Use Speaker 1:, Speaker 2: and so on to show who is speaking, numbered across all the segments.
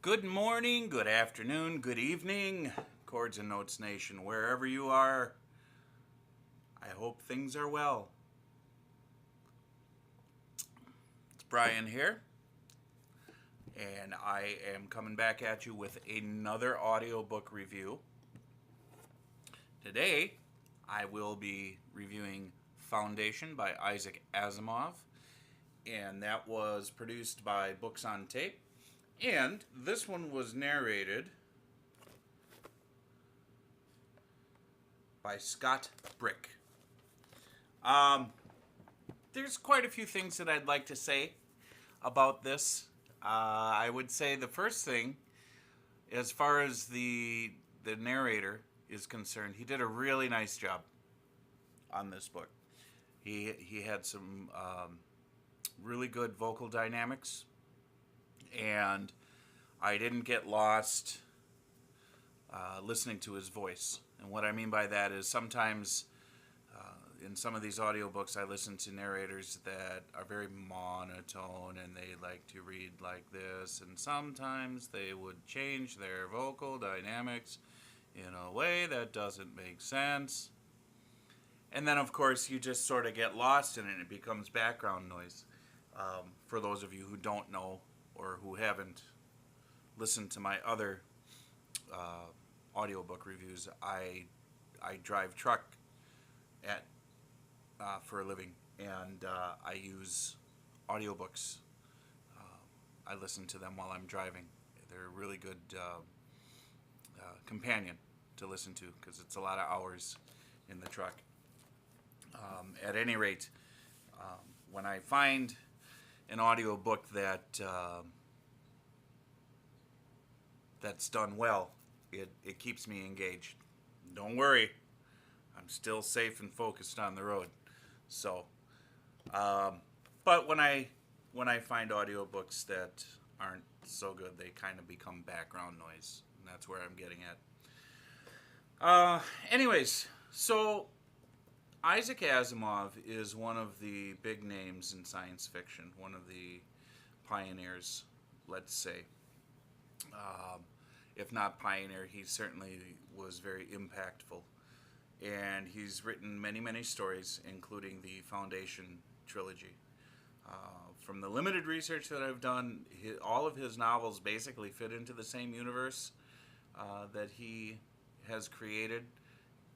Speaker 1: Good morning, good afternoon, good evening, Chords and Notes Nation, wherever you are. I hope things are well. It's Brian here, and I am coming back at you with another audiobook review. Today, I will be reviewing Foundation by Isaac Asimov, and that was produced by Books on Tape. And this one was narrated by Scott Brick. There's quite a few things that I'd like to say about this. I would say the first thing, as far as the narrator is concerned, he did a really nice job on this book. He had some really good vocal dynamics, and I didn't get lost listening to his voice. And what I mean by that is sometimes in some of these audiobooks I listen to narrators that are very monotone and they like to read like this, and sometimes they would change their vocal dynamics in a way that doesn't make sense. And then, of course, you just sort of get lost in it and it becomes background noise. For those of you who don't know or who haven't listened to my other audiobook reviews, I drive truck at for a living, and I use audiobooks. I listen to them while I'm driving. They're a really good companion to listen to because it's a lot of hours in the truck. At any rate, when I find an audiobook that that's done well, it keeps me engaged. Don't worry, I'm still safe and focused on the road. So, but when I find audiobooks that aren't so good, they kind of become background noise, and that's where I'm getting at. Anyways, so Isaac Asimov is one of the big names in science fiction, one of the pioneers, let's say. If not pioneer, he certainly was very impactful. And he's written many, many stories, including the Foundation trilogy. From the limited research that I've done, all of his novels basically fit into the same universe that he has created,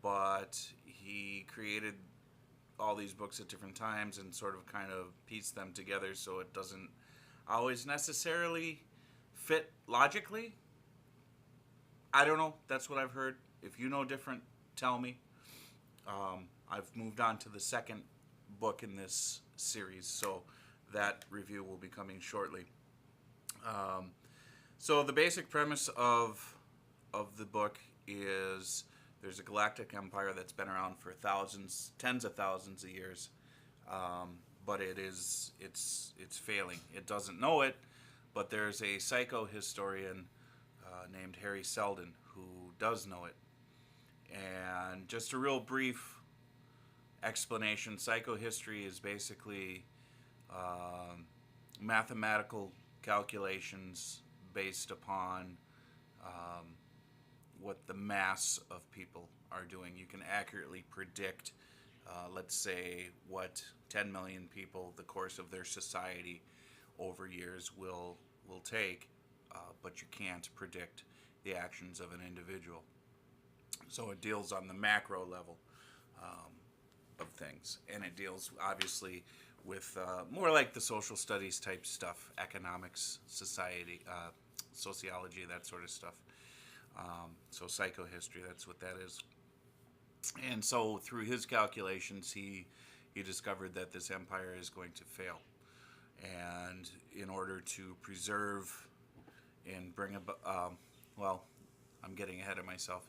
Speaker 1: but he created all these books at different times and sort of kind of pieced them together so it doesn't always necessarily fit logically. I don't know. That's what I've heard. If you know different, tell me. I've moved on to the second book in this series, so that review will be coming shortly. So the basic premise of the book is there's a galactic empire that's been around for thousands, tens of thousands of years, but it's failing. It doesn't know it, but there's a psychohistorian named Harry Seldon who does know it. And just a real brief explanation, psychohistory is basically mathematical calculations based upon what the mass of people are doing. You can accurately predict, let's say, what 10 million people, the course of their society over years will take, but you can't predict the actions of an individual. So it deals on the macro level of things, and it deals obviously with more like the social studies type stuff, economics, society, sociology, that sort of stuff. So psychohistory, that's what that is. And so through his calculations, he discovered that this empire is going to fail, and in order to preserve and bring about, well, I'm getting ahead of myself.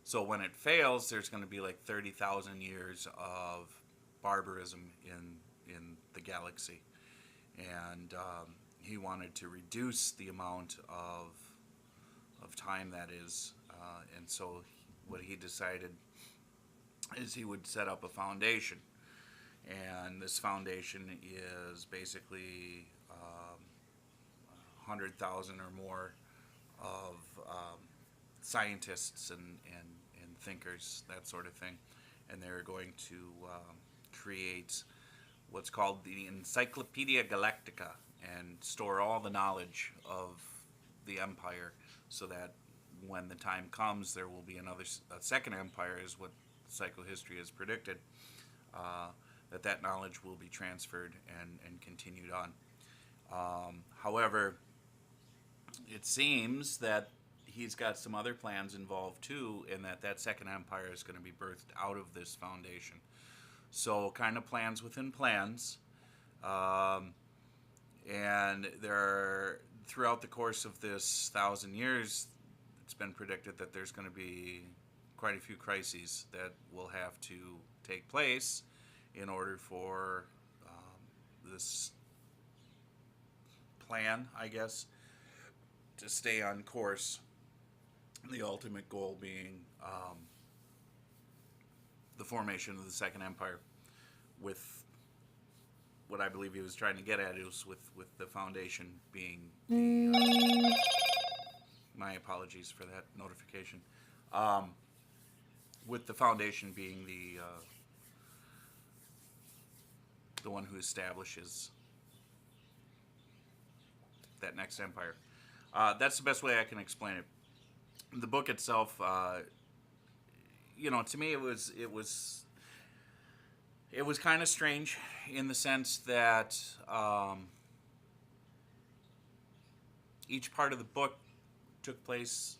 Speaker 1: So when it fails, there's going to be like 30,000 years of barbarism in the galaxy. And he wanted to reduce the amount of time that is. And so what he decided is he would set up a foundation. And this foundation is basically 100,000 or more of scientists and thinkers, that sort of thing. And they're going to create what's called the Encyclopedia Galactica and store all the knowledge of the Empire so that when the time comes, there will be a second empire, is what psychohistory has predicted, that knowledge will be transferred and continued on. However, it seems that he's got some other plans involved too, and that second empire is going to be birthed out of this foundation. So, kind of plans within plans. And there are, throughout the course of this 1,000 years, it's been predicted that there's going to be quite a few crises that will have to take place in order for this plan, I guess, to stay on course. The ultimate goal being the formation of the Second Empire, with what I believe he was trying to get at is with the foundation being the, my apologies for that notification. With the foundation being the one who establishes that next empire. That's the best way I can explain it. The book itself, to me, it was kind of strange in the sense that each part of the book took place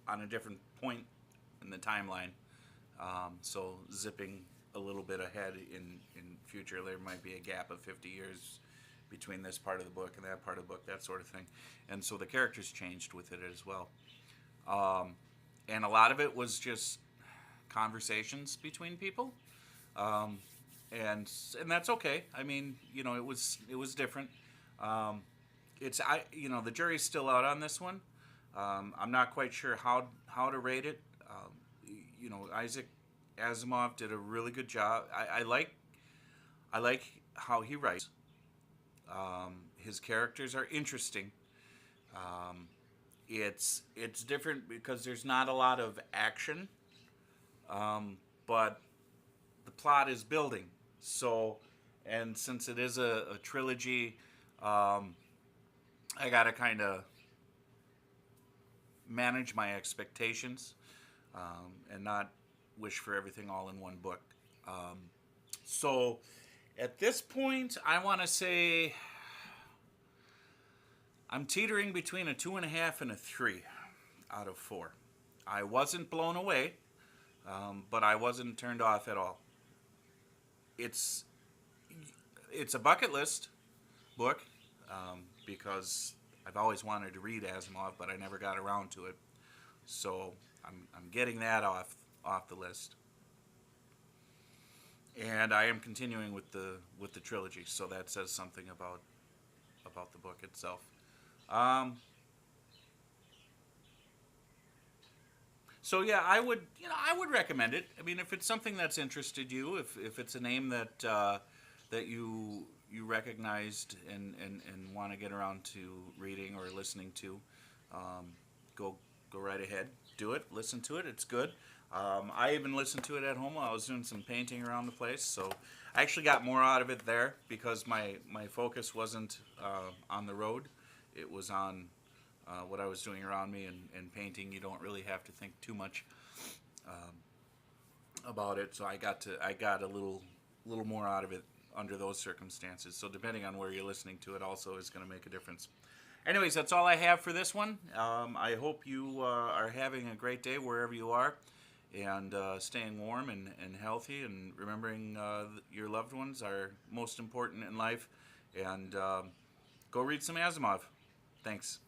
Speaker 1: on a different point in the timeline. So zipping a little bit ahead in future, there might be a gap of 50 years between this part of the book and that part of the book, that sort of thing. And so the characters changed with it as well. And a lot of it was just conversations between people. And that's okay. I mean, it was different. The jury's still out on this one. I'm not quite sure how to rate it. Isaac Asimov did a really good job. I like how he writes. His characters are interesting. It's different because there's not a lot of action, but the plot is building. So, and since it is a trilogy, I gotta kind of manage my expectations and not wish for everything all in one book. So, at this point, I want to say I'm teetering between a 2.5 and a 3 out of 4. I wasn't blown away, but I wasn't turned off at all. It's a bucket list book because I've always wanted to read Asimov, but I never got around to it. So I'm getting that off the list. And I am continuing with the trilogy, so that says something about the book itself. So yeah, I would recommend it. I mean, if it's something that's interested you, if it's a name that you recognized and want to get around to reading or listening to, go right ahead, do it, listen to it. It's good. I even listened to it at home while I was doing some painting around the place, so I actually got more out of it there because my focus wasn't on the road. It was on what I was doing around me, and painting, you don't really have to think too much about it, so I got a little more out of it under those circumstances. So depending on where you're listening to it also is going to make a difference. Anyways, that's all I have for this one. I hope you are having a great day wherever you are, and staying warm and healthy, and remembering your loved ones are most important in life. And go read some Asimov. Thanks.